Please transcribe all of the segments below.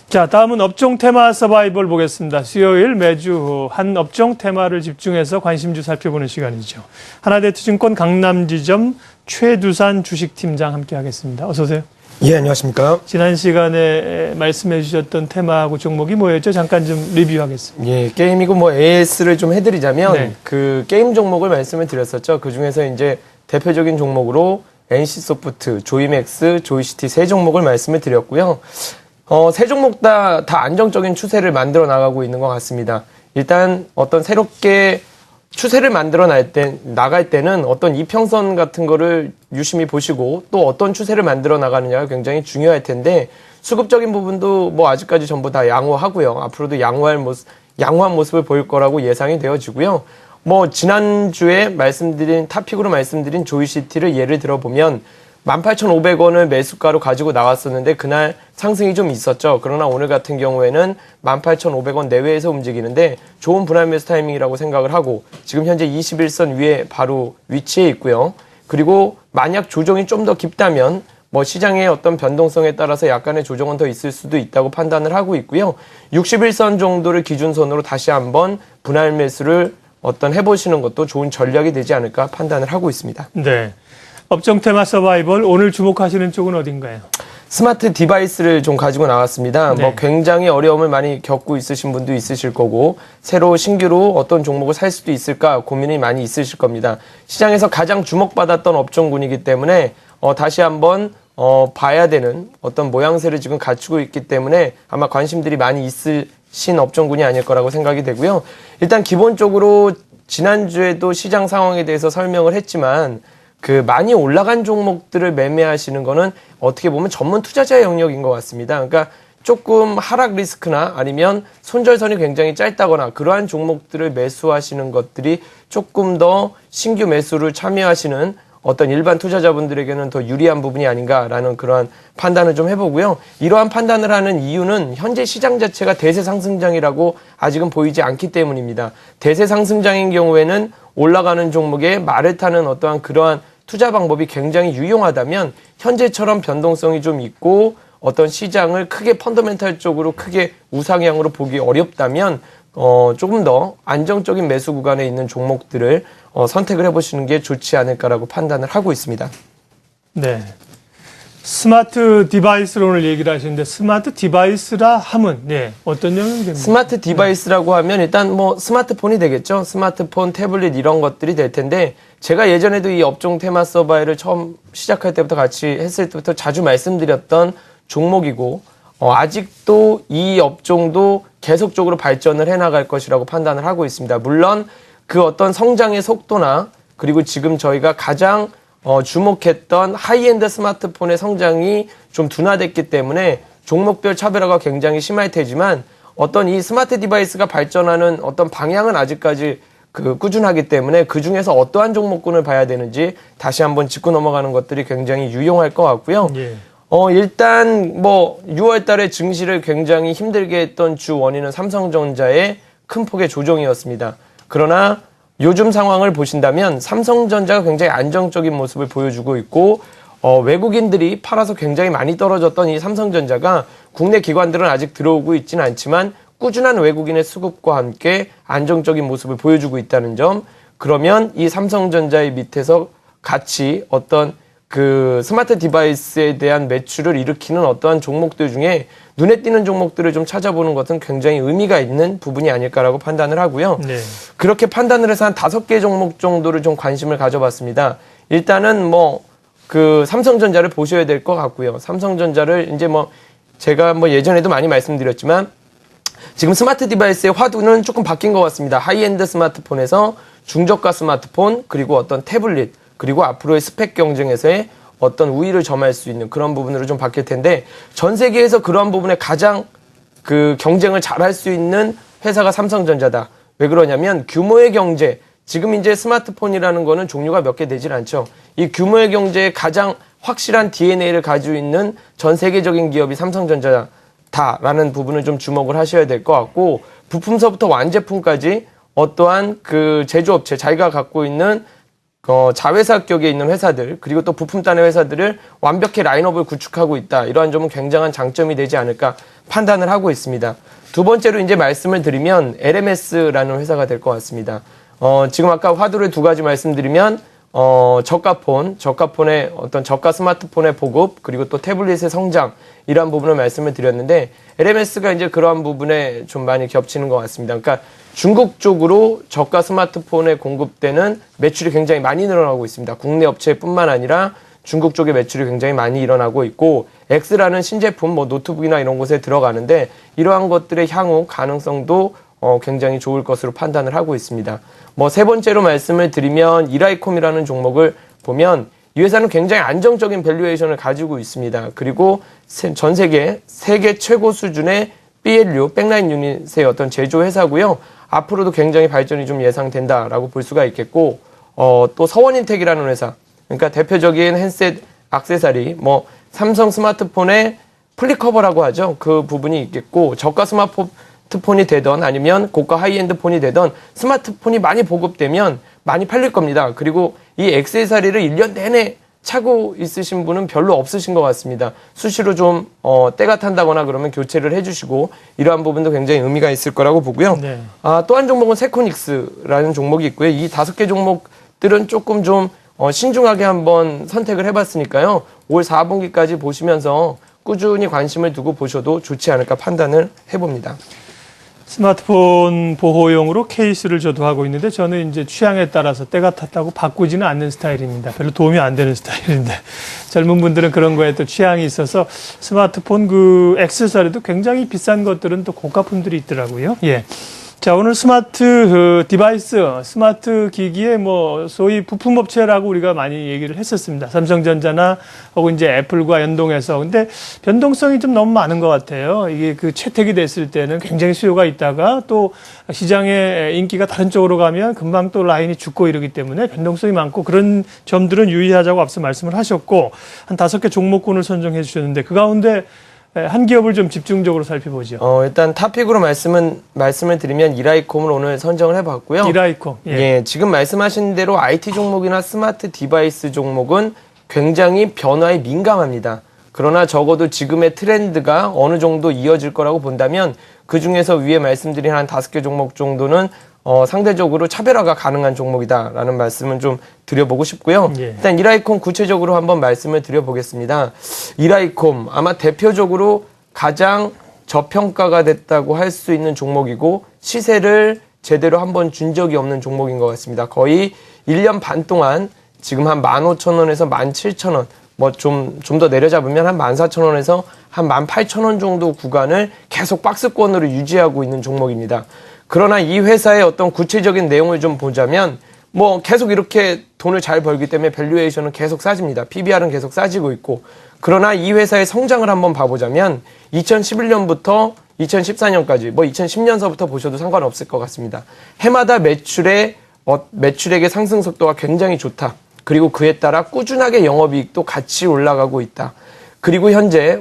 자, 다음은 업종 테마 서바이벌 보겠습니다. 수요일 매주 한 업종 테마를 집중해서 관심주 살펴보는 시간이죠. 하나대투증권 강남지점 최두산 주식팀장 함께하겠습니다. 어서 오세요. 예, 안녕하십니까. 지난 시간에 말씀해 주셨던 테마하고 종목이 뭐였죠? 잠깐 좀 리뷰하겠습니다. 예, 게임이고 뭐 AS를 좀 해드리자면 네. 그 게임 종목을 말씀을 드렸었죠. 그 중에서 이제 대표적인 종목으로 NC소프트, 조이맥스, 조이시티 세 종목을 말씀을 드렸고요. 세 종목 다 안정적인 추세를 만들어 나가고 있는 것 같습니다. 일단 어떤 새롭게 추세를 만들어 나갈 때는 어떤 이평선 같은 거를 유심히 보시고 또 어떤 추세를 만들어 나가느냐가 굉장히 중요할 텐데 수급적인 부분도 뭐 아직까지 전부 다 양호하고요. 앞으로도 양호한 모습을 보일 거라고 예상이 되어지고요. 뭐 지난주에 탑픽으로 말씀드린 조이시티를 예를 들어보면 18,500원을 매수가로 가지고 나왔었는데 그날 상승이 좀 있었죠. 그러나 오늘 같은 경우에는 18,500원 내외에서 움직이는데 좋은 분할 매수 타이밍이라고 생각을 하고 지금 현재 21선 위에 바로 위치해 있고요. 그리고 만약 조정이 좀 더 깊다면 뭐 시장의 어떤 변동성에 따라서 약간의 조정은 더 있을 수도 있다고 판단을 하고 있고요. 61선 정도를 기준선으로 다시 한번 분할 매수를 해보시는 것도 좋은 전략이 되지 않을까 판단을 하고 있습니다. 네. 업종 테마 서바이벌 오늘 주목하시는 쪽은 어딘가요? 스마트 디바이스를 좀 가지고 나왔습니다. 네. 뭐 굉장히 어려움을 많이 겪고 있으신 분도 있으실 거고 새로 신규로 어떤 종목을 살 수도 있을까 고민이 많이 있으실 겁니다. 시장에서 가장 주목받았던 업종군이기 때문에 다시 한번 봐야 되는 어떤 모양새를 지금 갖추고 있기 때문에 아마 관심들이 많이 있으신 업종군이 아닐 거라고 생각이 되고요. 일단 기본적으로 지난주에도 시장 상황에 대해서 설명을 했지만 많이 올라간 종목들을 매매하시는 거는 어떻게 보면 전문 투자자의 영역인 것 같습니다. 그러니까 조금 하락 리스크나 아니면 손절선이 굉장히 짧다거나 그러한 종목들을 매수하시는 것들이 조금 더 신규 매수를 참여하시는 어떤 일반 투자자분들에게는 더 유리한 부분이 아닌가라는 그러한 판단을 좀 해보고요. 이러한 판단을 하는 이유는 현재 시장 자체가 대세 상승장이라고 아직은 보이지 않기 때문입니다. 대세 상승장인 경우에는 올라가는 종목에 말을 타는 어떠한 그러한 투자 방법이 굉장히 유용하다면 현재처럼 변동성이 좀 있고 어떤 시장을 크게 펀더멘탈적으로 크게 우상향으로 보기 어렵다면 조금 더 안정적인 매수 구간에 있는 종목들을 선택을 해보시는 게 좋지 않을까라고 판단을 하고 있습니다. 네. 스마트 디바이스로 오늘 얘기를 하시는데 스마트 디바이스라 함은 어떤 영역이 됩니까? 스마트 디바이스라고 하면 일단 뭐 스마트폰이 되겠죠. 스마트폰, 태블릿 이런 것들이 될 텐데 제가 예전에도 이 업종 테마 서바이를 처음 시작할 때부터 같이 했을 때부터 자주 말씀드렸던 종목이고 아직도 이 업종도 계속적으로 발전을 해나갈 것이라고 판단을 하고 있습니다. 물론 그 어떤 성장의 속도나 그리고 지금 저희가 가장 주목했던 하이엔드 스마트폰의 성장이 좀 둔화됐기 때문에 종목별 차별화가 굉장히 심할 테지만 어떤 이 스마트 디바이스가 발전하는 어떤 방향은 아직까지 꾸준하기 때문에 그 중에서 어떠한 종목군을 봐야 되는지 다시 한번 짚고 넘어가는 것들이 굉장히 유용할 것 같고요. 예. 일단 뭐 6월 달에 증시를 굉장히 힘들게 했던 주 원인은 삼성전자의 큰 폭의 조정이었습니다. 그러나 요즘 상황을 보신다면 삼성전자가 굉장히 안정적인 모습을 보여주고 있고 외국인들이 팔아서 굉장히 많이 떨어졌던 이 삼성전자가 국내 기관들은 아직 들어오고 있지는 않지만 꾸준한 외국인의 수급과 함께 안정적인 모습을 보여주고 있다는 점, 그러면 이 삼성전자의 밑에서 같이 어떤 스마트 디바이스에 대한 매출을 일으키는 어떠한 종목들 중에 눈에 띄는 종목들을 좀 찾아보는 것은 굉장히 의미가 있는 부분이 아닐까라고 판단을 하고요. 네. 그렇게 판단을 해서 한 5개 종목 정도를 좀 관심을 가져봤습니다. 일단은 삼성전자를 보셔야 될 것 같고요. 삼성전자를 이제 제가 예전에도 많이 말씀드렸지만 지금 스마트 디바이스의 화두는 조금 바뀐 것 같습니다. 하이엔드 스마트폰에서 중저가 스마트폰, 그리고 어떤 태블릿, 그리고 앞으로의 스펙 경쟁에서의 어떤 우위를 점할 수 있는 그런 부분으로 좀 바뀔 텐데 전 세계에서 그런 부분에 가장 경쟁을 잘할 수 있는 회사가 삼성전자다. 왜 그러냐면 규모의 경제, 지금 이제 스마트폰이라는 거는 종류가 몇 개 되질 않죠. 이 규모의 경제에 가장 확실한 DNA를 가지고 있는 전 세계적인 기업이 삼성전자다라는 부분을 좀 주목을 하셔야 될 것 같고, 부품서부터 완제품까지 어떠한 제조업체, 자기가 갖고 있는 자회사격에 있는 회사들 그리고 또 부품단의 회사들을 완벽히 라인업을 구축하고 있다. 이러한 점은 굉장한 장점이 되지 않을까 판단을 하고 있습니다. 두 번째로 이제 말씀을 드리면 LMS라는 회사가 될 것 같습니다. 지금 아까 화두를 두 가지 말씀드리면 저가폰의 어떤 저가 스마트폰의 보급, 그리고 또 태블릿의 성장, 이러한 부분을 말씀을 드렸는데, LMS가 이제 그러한 부분에 좀 많이 겹치는 것 같습니다. 그러니까 중국 쪽으로 저가 스마트폰에 공급되는 매출이 굉장히 많이 늘어나고 있습니다. 국내 업체뿐만 아니라 중국 쪽의 매출이 굉장히 많이 일어나고 있고, X라는 신제품, 노트북이나 이런 곳에 들어가는데, 이러한 것들의 향후 가능성도 굉장히 좋을 것으로 판단을 하고 있습니다. 세 번째로 말씀을 드리면 이라이콤이라는 종목을 보면 이 회사는 굉장히 안정적인 밸류에이션을 가지고 있습니다. 그리고 전 세계 최고 수준의 BLU, 백라인 유닛의 어떤 제조 회사고요. 앞으로도 굉장히 발전이 좀 예상된다라고 볼 수가 있겠고, 또 서원인텍이라는 회사, 그러니까 대표적인 핸셋 액세서리, 삼성 스마트폰의 플립커버라고 하죠. 그 부분이 있겠고, 저가 스마트폰이 되던 아니면 고가 하이엔드 폰이 되던 스마트폰이 많이 보급되면 많이 팔릴 겁니다. 그리고 이 액세서리를 1년 내내 차고 있으신 분은 별로 없으신 것 같습니다. 수시로 좀 때가 탄다거나 그러면 교체를 해주시고, 이러한 부분도 굉장히 의미가 있을 거라고 보고요. 네. 또 한 종목은 세코닉스라는 종목이 있고요. 이 5개 종목들은 조금 좀 신중하게 한번 선택을 해봤으니까요. 올 4분기까지 보시면서 꾸준히 관심을 두고 보셔도 좋지 않을까 판단을 해봅니다. 스마트폰 보호용으로 케이스를 저도 하고 있는데, 저는 이제 취향에 따라서 때가 탔다고 바꾸지는 않는 스타일입니다. 별로 도움이 안 되는 스타일인데, 젊은 분들은 그런 거에 또 취향이 있어서 스마트폰 그 액세서리도 굉장히 비싼 것들은 또 고가품들이 있더라고요. 예. 자, 오늘 스마트 디바이스, 스마트 기기의 소위 부품업체라고 우리가 많이 얘기를 했었습니다. 삼성전자나 혹은 이제 애플과 연동해서. 근데 변동성이 좀 너무 많은 것 같아요. 이게 그 채택이 됐을 때는 굉장히 수요가 있다가 또 시장의 인기가 다른 쪽으로 가면 금방 또 라인이 죽고 이러기 때문에 변동성이 많고, 그런 점들은 유의하자고 앞서 말씀을 하셨고, 한 5개 종목군을 선정해 주셨는데, 그 가운데 한 기업을 좀 집중적으로 살펴보죠. 일단 탑픽으로 말씀을 드리면 이라이콤을 오늘 선정을 해봤고요. 이라이콤. 예, 지금 말씀하신 대로 IT 종목이나 스마트 디바이스 종목은 굉장히 변화에 민감합니다. 그러나 적어도 지금의 트렌드가 어느 정도 이어질 거라고 본다면 그 중에서 위에 말씀드린 한 5개 종목 정도는 상대적으로 차별화가 가능한 종목이다라는 말씀을 좀 드려보고 싶고요. 예. 일단 이라이콤 구체적으로 한번 말씀을 드려보겠습니다. 이라이콤 아마 대표적으로 가장 저평가가 됐다고 할 수 있는 종목이고, 시세를 제대로 한번 준 적이 없는 종목인 것 같습니다. 거의 1년 반 동안 지금 한 15,000원에서 17,000원, 좀 더 내려잡으면 한 14,000원에서 한 18,000원 정도 구간을 계속 박스권으로 유지하고 있는 종목입니다. 그러나 이 회사의 어떤 구체적인 내용을 좀 보자면, 계속 이렇게 돈을 잘 벌기 때문에 밸류에이션은 계속 싸집니다. PBR은 계속 싸지고 있고, 그러나 이 회사의 성장을 한번 봐보자면 2011년부터 2014년까지 2010년서부터 보셔도 상관없을 것 같습니다. 해마다 매출액의 상승 속도가 굉장히 좋다. 그리고 그에 따라 꾸준하게 영업이익도 같이 올라가고 있다. 그리고 현재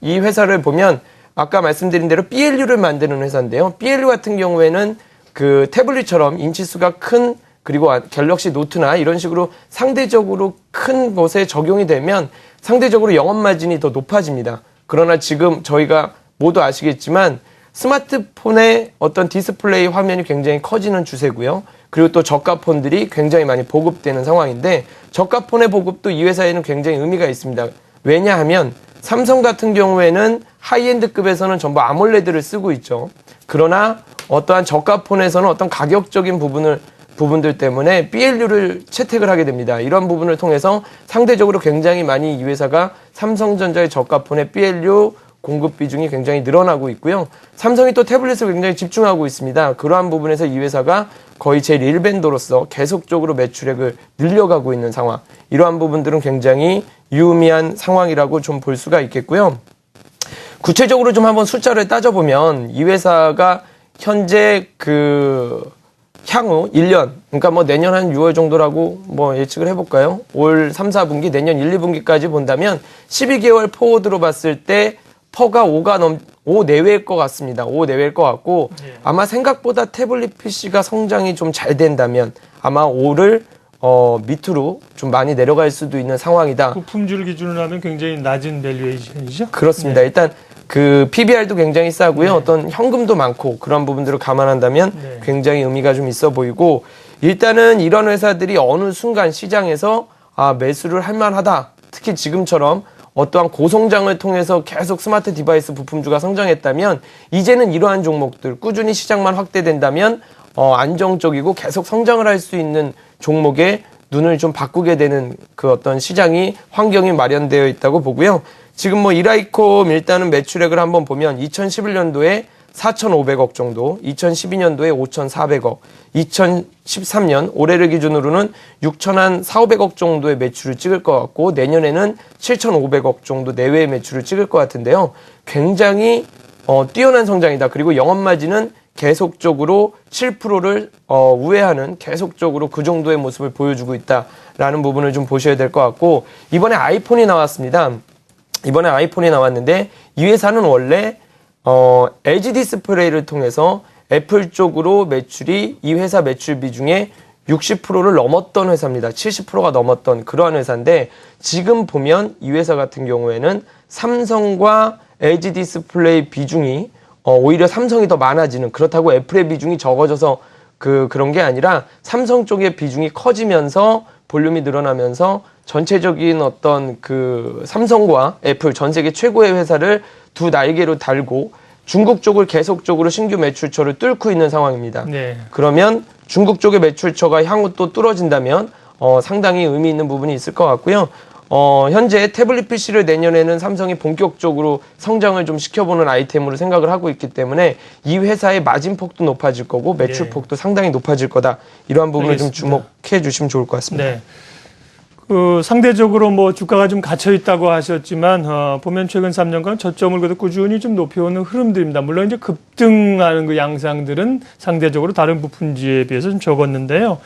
이 회사를 보면 아까 말씀드린 대로 BLU를 만드는 회사인데요. BLU 같은 경우에는 그 태블릿처럼 인치수가 큰, 그리고 갤럭시 노트나 이런 식으로 상대적으로 큰 것에 적용이 되면 상대적으로 영업 마진이 더 높아집니다. 그러나 지금 저희가 모두 아시겠지만 스마트폰의 어떤 디스플레이 화면이 굉장히 커지는 추세고요. 그리고 또 저가 폰들이 굉장히 많이 보급되는 상황인데, 저가 폰의 보급도 이 회사에는 굉장히 의미가 있습니다. 왜냐하면 삼성 같은 경우에는 하이엔드급에서는 전부 아몰레드를 쓰고 있죠. 그러나 어떠한 저가 폰에서는 어떤 가격적인 부분들 때문에 BLU를 채택을 하게 됩니다. 이런 부분을 통해서 상대적으로 굉장히 많이 이 회사가 삼성전자의 저가 폰의 BLU 공급 비중이 굉장히 늘어나고 있고요. 삼성이 또 태블릿을 굉장히 집중하고 있습니다. 그러한 부분에서 이 회사가 거의 제1벤더로서 계속적으로 매출액을 늘려가고 있는 상황. 이러한 부분들은 굉장히 유의미한 상황이라고 좀 볼 수가 있겠고요. 구체적으로 좀 한번 숫자를 따져보면 이 회사가 현재 향후 1년, 그러니까 내년 한 6월 정도라고 예측을 해볼까요? 올 3, 4분기, 내년 1, 2분기까지 본다면 12개월 포워드로 봤을 때 퍼가 5 내외일 것 같습니다. 5 내외일 것 같고, 아마 생각보다 태블릿 PC가 성장이 좀 잘 된다면 아마 5를 밑으로 좀 많이 내려갈 수도 있는 상황이다. 부품줄 기준으로 하면 굉장히 낮은 밸류에이션이죠. 그렇습니다. 네. 일단 그 PBR도 굉장히 싸고요. 어떤 현금도 많고 그런 부분들을 감안한다면 네. 굉장히 의미가 좀 있어 보이고, 일단은 이런 회사들이 어느 순간 시장에서 매수를 할 만하다. 특히 지금처럼 어떠한 고성장을 통해서 계속 스마트 디바이스 부품주가 성장했다면, 이제는 이러한 종목들 꾸준히 시장만 확대된다면 안정적이고 계속 성장을 할 수 있는 종목에 눈을 좀 바꾸게 되는 그 어떤 시장이 환경이 마련되어 있다고 보고요. 지금 뭐 이라이콤 일단은 매출액을 한번 보면 2011년도에 4,500억 정도, 2012년도에 5,400억, 2013년 올해를 기준으로는 6,400억 정도의 매출을 찍을 것 같고, 내년에는 7,500억 정도 내외의 매출을 찍을 것 같은데요. 굉장히 뛰어난 성장이다. 그리고 영업마진은 계속적으로 7%를 우회하는, 계속적으로 그 정도의 모습을 보여주고 있다라는 부분을 좀 보셔야 될 것 같고, 이번에 아이폰이 나왔습니다. 이번에 아이폰이 나왔는데, 이 회사는 원래 LG 디스플레이를 통해서 애플 쪽으로 매출이 이 회사 매출 비중의 60%를 넘었던 회사입니다. 70%가 넘었던 그러한 회사인데, 지금 보면 이 회사 같은 경우에는 삼성과 LG 디스플레이 비중이 오히려 삼성이 더 많아지는, 그렇다고 애플의 비중이 적어져서 그런 게 아니라 삼성 쪽의 비중이 커지면서 볼륨이 늘어나면서 전체적인 어떤 그 삼성과 애플 전 세계 최고의 회사를 두 날개로 달고 중국 쪽을 계속적으로 신규 매출처를 뚫고 있는 상황입니다. 네. 그러면 중국 쪽의 매출처가 향후 또 뚫어진다면 상당히 의미 있는 부분이 있을 것 같고요. 현재 태블릿 PC를 내년에는 삼성이 본격적으로 성장을 좀 시켜보는 아이템으로 생각을 하고 있기 때문에 이 회사의 마진폭도 높아질 거고 매출폭도 상당히 높아질 거다. 이러한 부분을 알겠습니다. 좀 주목해 주시면 좋을 것 같습니다. 네. 그 상대적으로 뭐 주가가 좀 갇혀 있다고 하셨지만 보면 최근 3년간 저점을 그래도 꾸준히 좀 높여오는 흐름들입니다. 물론 이제 급등하는 그 양상들은 상대적으로 다른 부품주에 비해서 좀 적었는데요.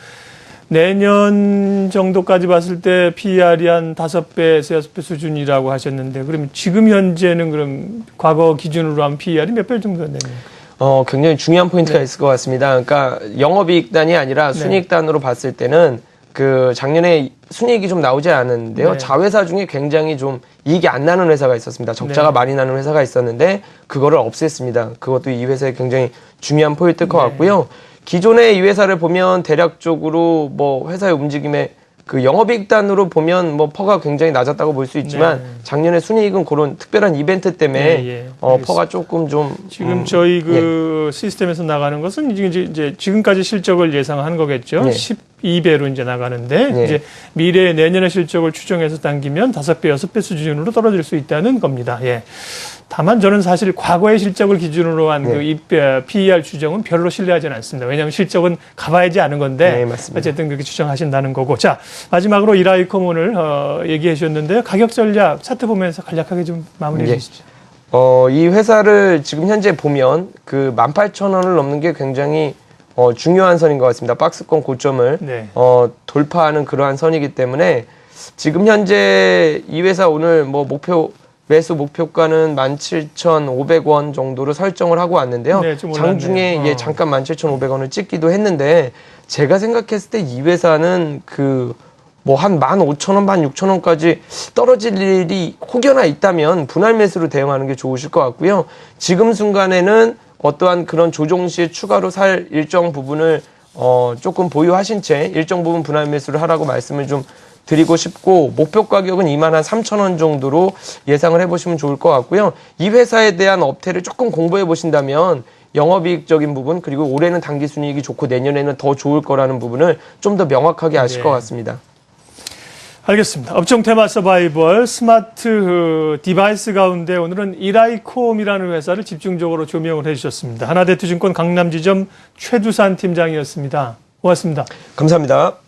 내년 정도까지 봤을 때 PER이 한 5배에서 6배 수준이라고 하셨는데, 그럼 지금 현재는 그럼 과거 기준으로 한 PER이 몇 배 정도 됩니까? 굉장히 중요한 포인트가 있을 것 같습니다. 그러니까 영업이익단이 아니라 순이익단으로 봤을 때는 그 작년에 순이익이 좀 나오지 않았는데요. 네. 자회사 중에 굉장히 좀 이익이 안 나는 회사가 있었습니다. 적자가 네. 많이 나는 회사가 있었는데 그거를 없앴습니다. 그것도 이 회사의 굉장히 중요한 포인트일 것 같고요. 기존의 이 회사를 보면 대략적으로 뭐 회사의 움직임에 그 영업이익단으로 보면 뭐 퍼가 굉장히 낮았다고 볼 수 있지만 작년에 순이익은 그런 특별한 이벤트 때문에 퍼가 조금 좀 지금 저희 그 시스템에서 나가는 것은 이제 지금까지 실적을 예상한 거겠죠. 12배로 이제 나가는데 이제 미래 내년의 실적을 추정해서 당기면 5배, 6배 수준으로 떨어질 수 있다는 겁니다. 예. 다만 저는 사실 과거의 실적을 기준으로 한 그 PER 추정은 별로 신뢰하지는 않습니다. 왜냐하면 실적은 가봐야지 아는 건데 어쨌든 그렇게 추정하신다는 거고. 자, 마지막으로 이라이콤 오늘 얘기해 주셨는데요. 가격 전략 차트 보면서 간략하게 좀 마무리해 주시죠. 이 회사를 지금 현재 보면 그 18,000원을 넘는 게 굉장히 중요한 선인 것 같습니다. 박스권 고점을 돌파하는 그러한 선이기 때문에 지금 현재 이 회사 오늘 뭐 매수 목표가는 17,500원 정도로 설정을 하고 왔는데요. 장중에 잠깐 17,500원을 찍기도 했는데, 제가 생각했을 때 이 회사는 그 뭐 한 15,000원, 16,000원까지 떨어질 일이 혹여나 있다면 분할 매수로 대응하는 게 좋으실 것 같고요. 지금 순간에는 어떠한 그런 조정 시에 추가로 살 일정 부분을 조금 보유하신 채 일정 부분 분할 매수를 하라고 말씀을 좀 드리고 싶고, 목표 가격은 23,000원 정도로 예상을 해보시면 좋을 것 같고요. 이 회사에 대한 업태를 조금 공부해 보신다면 영업이익적인 부분, 그리고 올해는 당기순이익이 좋고 내년에는 더 좋을 거라는 부분을 좀 더 명확하게 아실 것 같습니다. 알겠습니다. 업종 테마 서바이벌 스마트 디바이스 가운데 오늘은 이라이콤이라는 회사를 집중적으로 조명을 해주셨습니다. 하나대투증권 강남지점 최두산 팀장이었습니다. 고맙습니다. 감사합니다.